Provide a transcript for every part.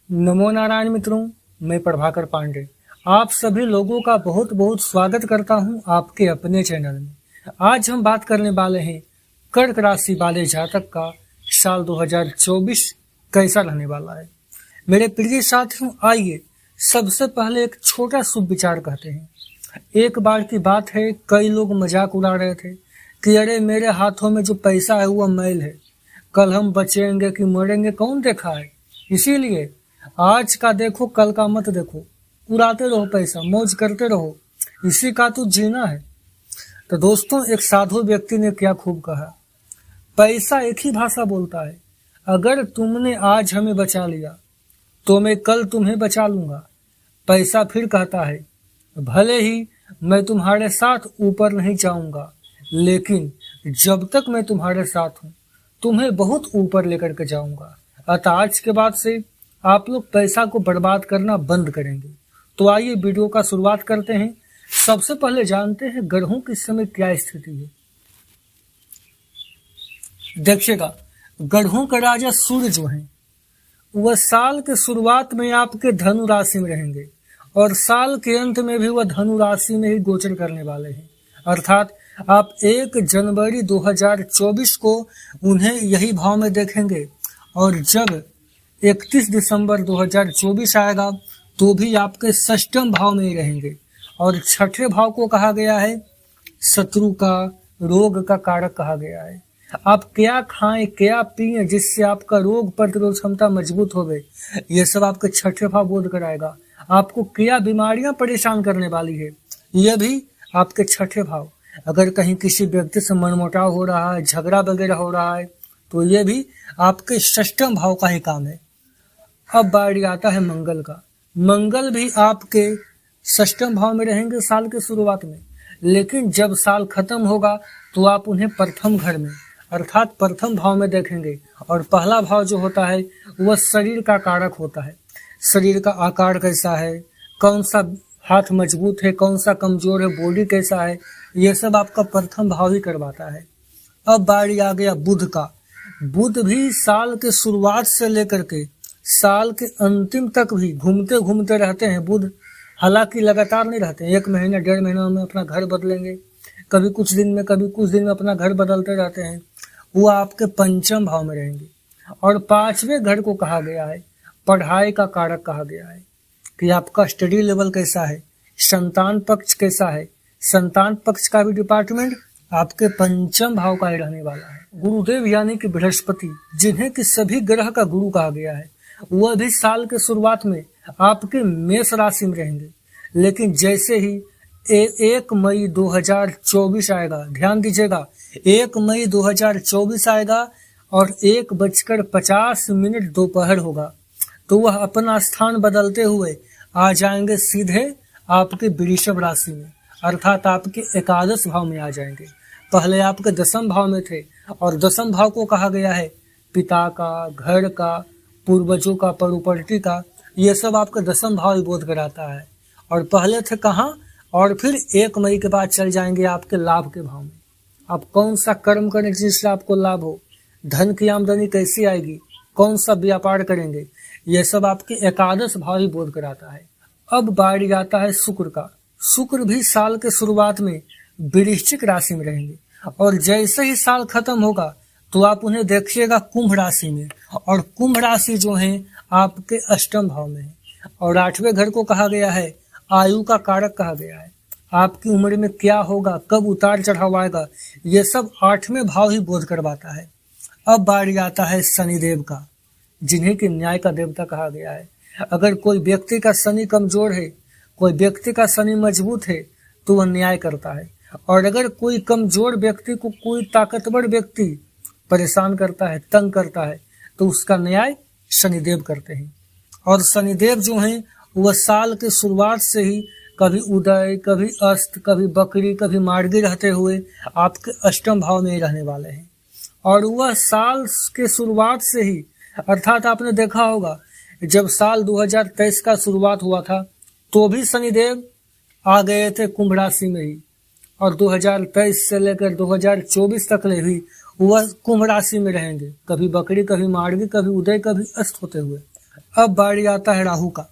नमो नारायण मित्रों, मैं प्रभाकर पांडे आप सभी लोगों का बहुत बहुत स्वागत करता हूं आपके अपने चैनल में। आज हम बात करने वाले हैं कर्क राशि वाले जातक का साल 2024 कैसा रहने वाला है। मेरे प्रिय साथियों, आइए सबसे पहले एक छोटा शुभ विचार कहते हैं। एक बार की बात है, कई लोग मजाक उड़ा रहे थे कि अरे मेरे हाथों में जो पैसा है वो मैल है, कल हम बचेंगे कि मरेंगे कौन देखा है। इसीलिए आज का देखो कल का मत देखो, उड़ाते रहो पैसा, मौज करते रहो, इसी का तो जीना है। तो दोस्तों, एक साधु व्यक्ति ने क्या खूब कहा, पैसा एक ही भाषा बोलता है। अगर तुमने आज हमें बचा लिया तो मैं कल तुम्हें बचा लूंगा। पैसा फिर कहता है, भले ही मैं तुम्हारे साथ ऊपर नहीं जाऊंगा, लेकिन जब तक मैं तुम्हारे साथ हूँ तुम्हें बहुत ऊपर लेकर के जाऊंगा। अतः आज के बाद से आप लोग पैसा को बर्बाद करना बंद करेंगे। तो आइए वीडियो का शुरुआत करते हैं। सबसे पहले जानते हैं ग्रहों की इस समय क्या स्थिति है। देखिएगा, ग्रहों का राजा सूर्य जो है वह साल के शुरुआत में आपके धनु राशि में रहेंगे और साल के अंत में भी वह धनु राशि में ही गोचर करने वाले हैं। अर्थात आप 1 जनवरी 2024 को उन्हें यही भाव में देखेंगे और जब 31 दिसंबर 2024 आएगा तो भी आपके षष्ठम भाव में ही रहेंगे। और छठे भाव को कहा गया है शत्रु का, रोग का कारक कहा गया है। आप क्या खाएं क्या पिएं जिससे आपका रोग प्रतिरोध क्षमता मजबूत हो गई, ये सब आपके छठे भाव बोध कराएगा। आपको क्या बीमारियां परेशान करने वाली है, यह भी आपके छठे भाव। अगर कहीं किसी व्यक्ति से मनमुटाव हो रहा है, झगड़ा वगैरह हो रहा है, तो ये भी आपके षष्ठम भाव का ही काम है। अब बारी आता है मंगल का। मंगल भी आपके षष्ठम भाव में रहेंगे साल के शुरुआत में, लेकिन जब साल खत्म होगा तो आप उन्हें प्रथम घर में अर्थात प्रथम भाव में देखेंगे। और पहला भाव जो होता है वह शरीर का कारक होता है। शरीर का आकार कैसा है, कौन सा हाथ मजबूत है, कौन सा कमजोर है, बॉडी कैसा है, यह सब आपका प्रथम भाव ही करवाता है। अब बारी आ गया बुध का। बुध भी साल के शुरुआत से लेकर के साल के अंतिम तक भी घूमते घूमते रहते हैं बुध। हालांकि लगातार नहीं रहते, 1 महीना 1.5 महीना में अपना घर बदलेंगे, कभी कुछ दिन में कभी कुछ दिन में अपना घर बदलते रहते हैं। वो आपके पंचम भाव में रहेंगे। और 5वें घर को कहा गया है पढ़ाई का कारक कहा गया है कि आपका स्टडी लेवल कैसा है, संतान पक्ष कैसा है। संतान पक्ष का भी डिपार्टमेंट आपके पंचम भाव का ही रहने वाला है। गुरुदेव यानी कि बृहस्पति, जिन्हें कि सभी ग्रह का गुरु कहा गया है, वह भी साल के शुरुआत में आपके मेष राशि में रहेंगे। लेकिन जैसे ही 1 मई 2024 आएगा, ध्यान दीजिएगा, 1 मई 2024 आएगा और 1:50 दोपहर होगा तो वह अपना स्थान बदलते हुए आ जाएंगे सीधे आपके वृषभ राशि में, अर्थात आपके एकादश भाव में आ जाएंगे। पहले आपके दसम भाव में थे और दसम भाव को कहा गया है पिता का, घर का, पूर्वजों का, प्रॉपर्टी का, ये सब आपका दसम भाव ही बोध कराता है। और पहले थे कहाँ, और फिर 1 मई के बाद चल जाएंगे आपके लाभ के भाव में। आप कौन सा कर्म करें जिससे आपको लाभ हो, धन की आमदनी कैसी आएगी, कौन सा व्यापार करेंगे, ये सब आपके एकादश भाव ही बोध कराता है। अब बारी आता है शुक्र का। शुक्र भी साल के शुरुआत में वृश्चिक राशि में रहेंगे और जैसे ही साल खत्म होगा तो आप उन्हें देखिएगा कुंभ राशि में। और कुंभ राशि जो है आपके अष्टम भाव में है। और 8वें घर को कहा गया है आयु का कारक कहा गया है। आपकी उम्र में क्या होगा, कब उतार चढ़ाव आएगा, ये सब 8वें भाव ही बोध करवाता है। अब बारी आता है शनिदेव का, जिन्हें कि न्याय का देवता कहा गया है। अगर कोई व्यक्ति का शनि कमजोर है, कोई व्यक्ति का शनि मजबूत है, तो वह न्याय करता है। और अगर कोई कमजोर व्यक्ति को कोई ताकतवर व्यक्ति परेशान करता है, तंग करता है, तो उसका न्याय शनिदेव करते हैं। और शनिदेव जो हैं वह साल के शुरुआत से ही कभी उदय, कभी अस्त, कभी बकरी, कभी मार्गी रहते हुए आपके अष्टम भाव में ही रहने वाले हैं। और वह साल के शुरुआत से ही, अर्थात आपने देखा होगा जब साल 2023 का शुरुआत हुआ था तो भी शनिदेव आ गए थे कुंभ राशि में ही, और 2023 से लेकर 2024 तक ले भी वह कुंभ राशि में रहेंगे, कभी बकरी, कभी मार्गी, कभी उदय, कभी अस्त होते हुए। अब बारी आता है राहु का।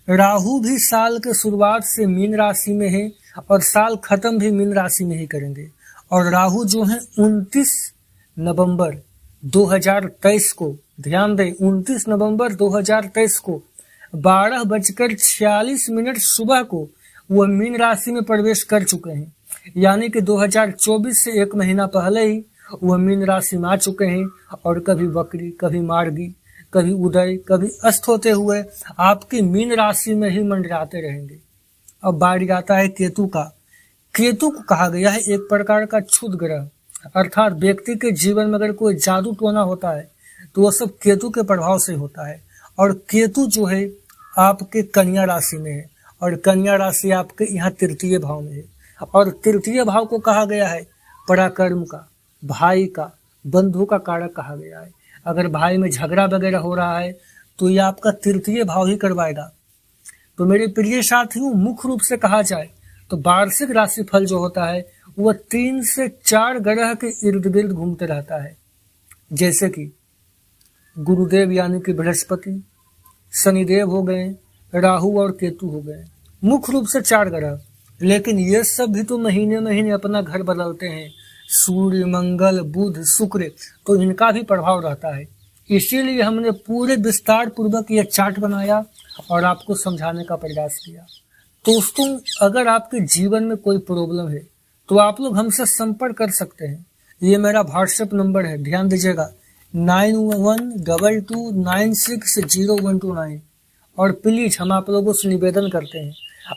राहु भी साल के शुरुआत से मीन राशि में है और साल खत्म भी मीन राशि में ही करेंगे। और राहु जो है 29 नवंबर 2023 को, ध्यान दें 29 नवंबर 2023 को 12:46 सुबह को वह मीन राशि में प्रवेश कर चुके हैं। यानी कि 2024 से एक महीना पहले ही वह मीन राशि में आ चुके हैं और कभी वक्री, कभी मार्गी, कभी उदय, कभी अस्त होते हुए आपकी मीन राशि में ही मंडराते रहेंगे। अब बारी आता है केतु का। केतु को कहा गया है एक प्रकार का क्षुद्र ग्रह, अर्थात व्यक्ति के जीवन में अगर कोई जादू टोना होता है तो वह सब केतु के प्रभाव से होता है। और केतु जो है आपके कन्या राशि में है और कन्या राशि आपके यहाँ तृतीय भाव में है। और तृतीय भाव को कहा गया है पराक्रम का, भाई का, बंधु का कारक कहा गया है। अगर भाई में झगड़ा वगैरह हो रहा है तो ये आपका तृतीय भाव ही करवाएगा। तो मेरे प्रिय साथियों, मुख्य रूप से कहा जाए तो वार्षिक राशिफल जो होता है वह 3 से 4 ग्रह के इर्द गिर्द घूमते रहता है, जैसे कि गुरुदेव यानी कि बृहस्पति, शनिदेव हो गए, राहु और केतु हो गए। मुख्य रूप से 4 ग्रह, लेकिन ये सब भी तो महीने महीने अपना घर बदलते हैं। सूर्य, मंगल, बुध, शुक्र, तो इनका भी प्रभाव रहता है। इसीलिए हमने पूरे विस्तार पूर्वक यह चार्ट बनाया और आपको समझाने का प्रयास किया। दोस्तों, अगर आपके जीवन में कोई प्रॉब्लम है तो आप लोग हमसे संपर्क कर सकते हैं। ये मेरा व्हाट्सएप नंबर है, ध्यान दीजिएगा 9122960129। और प्लीज हम आप लोगों से निवेदन करते हैं,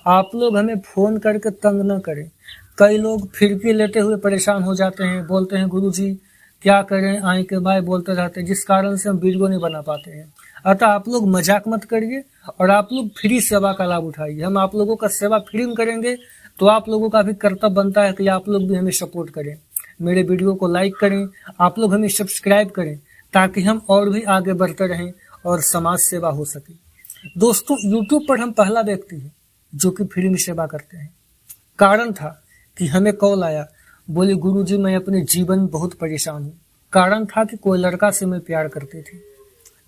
आप लोग हमें फोन करके तंग न करें। कई लोग फिरकी लेते हुए परेशान हो जाते हैं, बोलते हैं गुरुजी क्या करें, आए के बाय बोलते रहते हैं, जिस कारण से हम वीडियो नहीं बना पाते हैं। अतः आप लोग मजाक मत करिए और आप लोग फ्री सेवा का लाभ उठाइए। हम आप लोगों का सेवा फ्री में करेंगे तो आप लोगों का भी कर्तव्य बनता है कि आप लोग भी हमें सपोर्ट करें, मेरे वीडियो को लाइक करें, आप लोग हमें सब्सक्राइब करें, ताकि हम और भी आगे बढ़ते रहें और समाज सेवा हो सके। दोस्तों, यूट्यूब पर हम पहला व्यक्ति हैं जो कि फ्री में सेवा करते हैं। कारण था कि हमें कॉल आया, बोले गुरुजी मैं अपने जीवन में बहुत परेशान हूँ। कारण था कि कोई लड़का से मैं प्यार करती थी,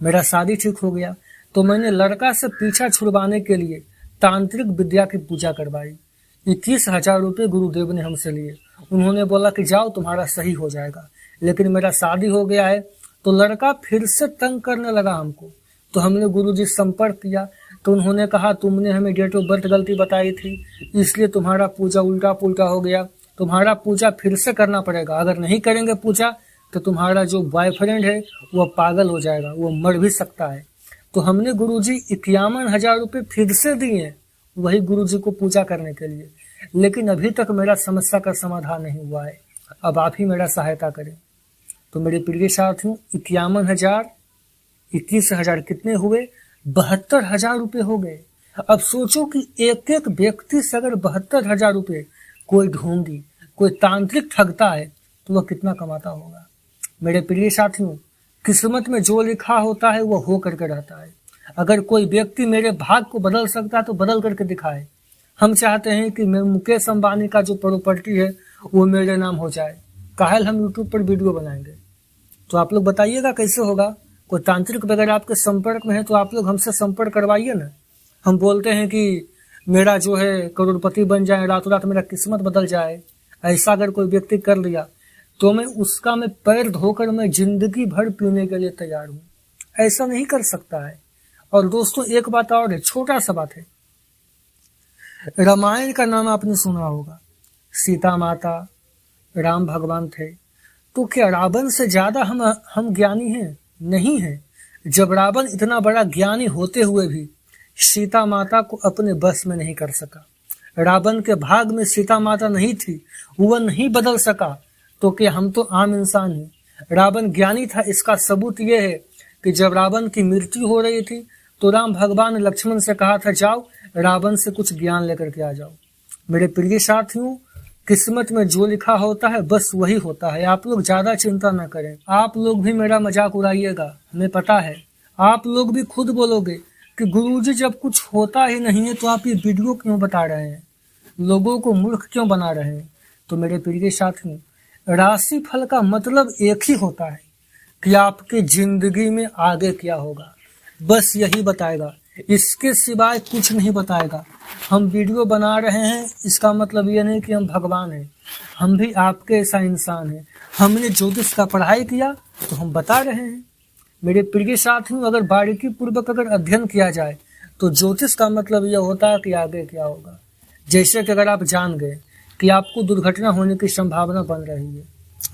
मेरा शादी ठीक हो गया तो मैंने लड़का से पीछा छुड़वाने के लिए तांत्रिक विद्या की पूजा करवाई। 21,000 रुपये गुरुदेव ने हमसे लिए। उन्होंने बोला कि जाओ तुम्हारा सही हो जाएगा। लेकिन मेरा शादी हो गया है तो लड़का फिर से तंग करने लगा हमको। तो हमने गुरुजी से संपर्क किया तो उन्होंने कहा तुमने हमें डेट ऑफ बर्थ गलती बताई थी, इसलिए तुम्हारा पूजा उल्टा पुल्टा हो गया, तुम्हारा पूजा फिर से करना पड़ेगा। अगर नहीं करेंगे पूजा तो तुम्हारा जो बॉयफ्रेंड है वह पागल हो जाएगा, वो मर भी सकता है। तो हमने गुरुजी 51,000 रुपये फिर से दिए वही गुरुजी को पूजा करने के लिए। लेकिन अभी तक मेरा समस्या का समाधान नहीं हुआ है। अब आप ही मेरा सहायता करें। तो मेरे प्रिय साथियों, 51,000, 21,000 कितने हुए? 72,000 रुपये हो गए। अब सोचो कि एक एक व्यक्ति से अगर 72,000 रुपये कोई ढोंगी, कोई तांत्रिक ठगता है तो वह कितना कमाता होगा। मेरे प्रिय साथियों, किस्मत में जो लिखा होता है वह हो करके रहता है। अगर कोई व्यक्ति मेरे भाग को बदल सकता है तो बदल करके दिखाए। हम चाहते हैं कि मैं मुकेश अंबानी का जो प्रॉपर्टी है वो मेरे नाम हो जाए। काहे हम यूट्यूब पर वीडियो बनाएंगे। तो आप लोग बताइएगा कैसे होगा। कोई तांत्रिक वगैरह आपके संपर्क में है तो आप लोग हमसे संपर्क करवाइए ना। हम बोलते हैं कि मेरा जो है करोड़पति बन जाए, रातों रात मेरा किस्मत बदल जाए। ऐसा अगर कोई व्यक्ति कर लिया तो मैं पैर धोकर मैं जिंदगी भर पीने के लिए तैयार हूँ। ऐसा नहीं कर सकता है। और दोस्तों, एक बात और है, छोटा सा बात है। रामायण का नाम आपने सुना होगा। सीता माता, राम भगवान थे। तो क्या रावण से ज्यादा हम ज्ञानी हैं? नहीं है। जब रावण इतना बड़ा ज्ञानी होते हुए भी सीता माता को अपने बस में नहीं कर सका, रावण के भाग में सीता माता नहीं थी, वह नहीं बदल सका, तो क्या हम तो आम इंसान हैं। रावण ज्ञानी था। इसका सबूत यह है कि जब रावण की मृत्यु हो रही थी तो राम भगवान ने लक्ष्मण से कहा था जाओ रावण से कुछ ज्ञान लेकर के आ जाओ। मेरे प्रिय साथियों, किस्मत में जो लिखा होता है बस वही होता है। आप लोग ज्यादा चिंता न करें। आप लोग भी मेरा मजाक उड़ाइएगा, हमें पता है। आप लोग भी खुद बोलोगे कि गुरुजी जब कुछ होता ही नहीं है तो आप ये वीडियो क्यों बता रहे हैं, लोगों को मूर्ख क्यों बना रहे हैं। तो मेरे प्रिय साथियों, राशि फल का मतलब एक ही होता है कि आपकी जिंदगी में आगे क्या होगा। बस यही बताएगा, इसके सिवाय कुछ नहीं बताएगा। हम वीडियो बना रहे हैं इसका मतलब ये नहीं कि हम भगवान हैं, हम भी आपके ऐसा इंसान हैं। हमने ज्योतिष का पढ़ाई किया तो हम बता रहे हैं। मेरे प्रिय साथियों, अगर बारीकी पूर्वक अगर अध्ययन किया जाए तो ज्योतिष का मतलब यह होता है कि आगे क्या होगा। जैसे कि अगर आप जान गए कि आपको दुर्घटना होने की संभावना बन रही है,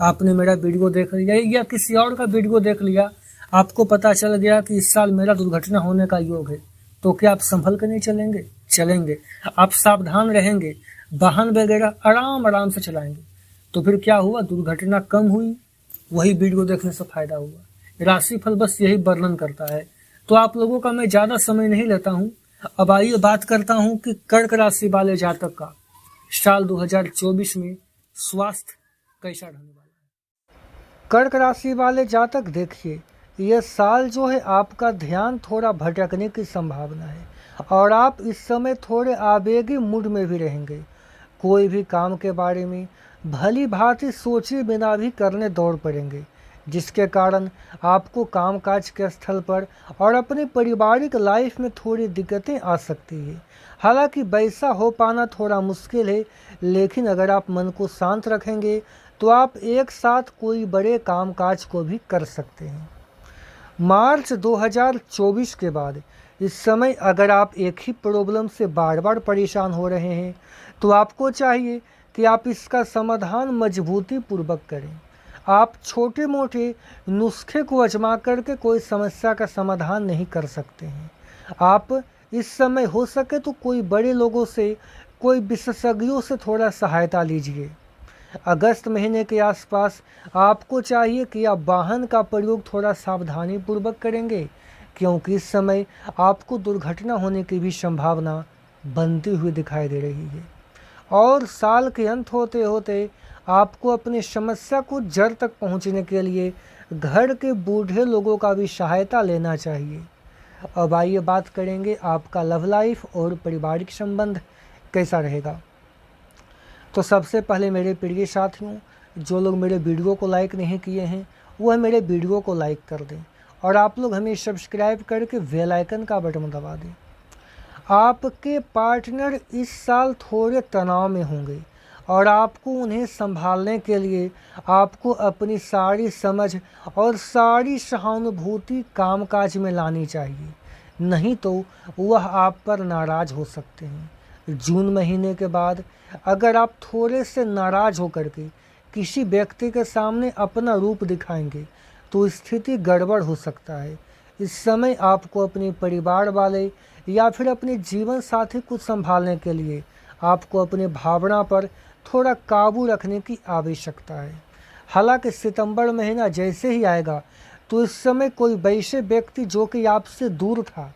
आपने मेरा वीडियो देख लिया या किसी और का वीडियो देख लिया, आपको पता चल गया कि इस साल मेरा दुर्घटना होने का योग है, तो क्या आप संभल कर नहीं चलेंगे? चलेंगे। आप सावधान रहेंगे, वाहन वगैरह आराम से चलाएंगे। तो फिर क्या हुआ? दुर्घटना कम हुई, वही वीडियो देखने से फायदा हुआ। राशिफल बस यही वर्णन करता है। तो आप लोगों का मैं ज्यादा समय नहीं लेता हूँ। अब आइए बात करता हूँ कि कर्क राशि वाले जातक का साल 2024 में स्वास्थ्य कैसा रहने वाला है। कर्क राशि वाले जातक, देखिए यह साल जो है आपका ध्यान थोड़ा भटकने की संभावना है और आप इस समय थोड़े आवेगी मूड में भी रहेंगे। कोई भी काम के बारे में भली भांति सोचे बिना भी करने दौड़ पड़ेंगे, जिसके कारण आपको कामकाज के स्थल पर और अपनी पारिवारिक लाइफ में थोड़ी दिक्कतें आ सकती है। हालांकि वैसा हो पाना थोड़ा मुश्किल है, लेकिन अगर आप मन को शांत रखेंगे तो आप एक साथ कोई बड़े कामकाज को भी कर सकते हैं। मार्च 2024 के बाद इस समय अगर आप एक ही प्रॉब्लम से बार बार परेशान हो रहे हैं तो आपको चाहिए कि आप इसका समाधान मजबूती पूर्वक करें। आप छोटे मोटे नुस्खे को आजमा करके कोई समस्या का समाधान नहीं कर सकते हैं। आप इस समय हो सके तो कोई बड़े लोगों से, कोई विशेषज्ञों से थोड़ा सहायता लीजिए। अगस्त महीने के आसपास आपको चाहिए कि आप वाहन का प्रयोग थोड़ा सावधानी पूर्वक करेंगे, क्योंकि इस समय आपको दुर्घटना होने की भी संभावना बनती हुई दिखाई दे रही है। और साल के अंत होते होते आपको अपनी समस्या को जड़ तक पहुंचने के लिए घर के बूढ़े लोगों का भी सहायता लेना चाहिए। अब आइए बात करेंगे आपका लव लाइफ और पारिवारिक संबंध कैसा रहेगा। तो सबसे पहले मेरे प्रिय साथियों, जो लोग मेरे वीडियो को लाइक नहीं किए हैं वह मेरे वीडियो को लाइक कर दें और आप लोग हमें सब्सक्राइब करके बेल आइकन का बटन दबा दें। आपके पार्टनर इस साल थोड़े तनाव में होंगे और आपको उन्हें संभालने के लिए आपको अपनी सारी समझ और सारी सहानुभूति कामकाज में लानी चाहिए, नहीं तो वह आप पर नाराज़ हो सकते हैं। जून महीने के बाद अगर आप थोड़े से नाराज़ होकर के किसी व्यक्ति के सामने अपना रूप दिखाएंगे तो स्थिति गड़बड़ हो सकता है। इस समय आपको अपने परिवार वाले या फिर अपने जीवन साथी को संभालने के लिए आपको अपने भावना पर थोड़ा काबू रखने की आवश्यकता है। हालांकि सितंबर महीना जैसे ही आएगा तो इस समय कोई वैसे व्यक्ति जो कि आपसे दूर था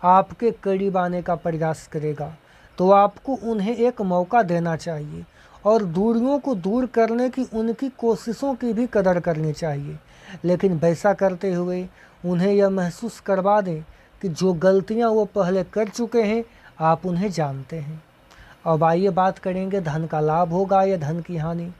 आपके करीब आने का प्रयास करेगा, तो आपको उन्हें एक मौका देना चाहिए और दूरियों को दूर करने की उनकी कोशिशों की भी कदर करनी चाहिए। लेकिन वैसा करते हुए उन्हें यह महसूस करवा दें कि जो गलतियां वो पहले कर चुके हैं आप उन्हें जानते हैं। अब आइए बात करेंगे धन का लाभ होगा या धन की हानि।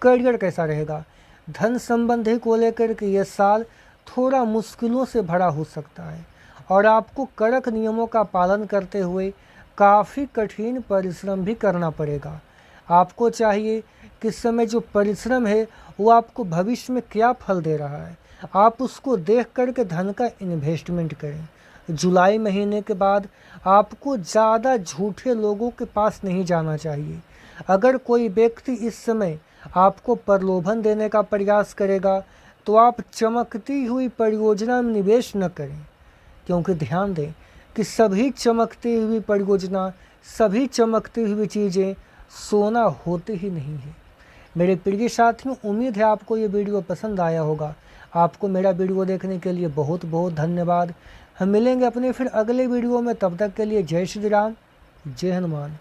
करियर कैसा रहेगा। धन संबंधी को लेकर के ये साल थोड़ा मुश्किलों से भरा हो सकता है और आपको कड़क नियमों का पालन करते हुए काफ़ी कठिन परिश्रम भी करना पड़ेगा। आपको चाहिए कि इस समय जो परिश्रम है वो आपको भविष्य में क्या फल दे रहा है, आप उसको देख करके धन का इन्वेस्टमेंट करें। जुलाई महीने के बाद आपको ज़्यादा झूठे लोगों के पास नहीं जाना चाहिए। अगर कोई व्यक्ति इस समय आपको प्रलोभन देने का प्रयास करेगा तो आप चमकती हुई परियोजना में निवेश न करें, क्योंकि ध्यान दें कि सभी चमकती हुई परियोजना, सभी चमकती हुई चीज़ें सोना होती ही नहीं है। मेरे प्रिय साथियों, उम्मीद है आपको ये वीडियो पसंद आया होगा। आपको मेरा वीडियो देखने के लिए बहुत बहुत धन्यवाद। हम मिलेंगे अपने फिर अगले वीडियो में, तब तक के लिए जय श्री राम, जय हनुमान।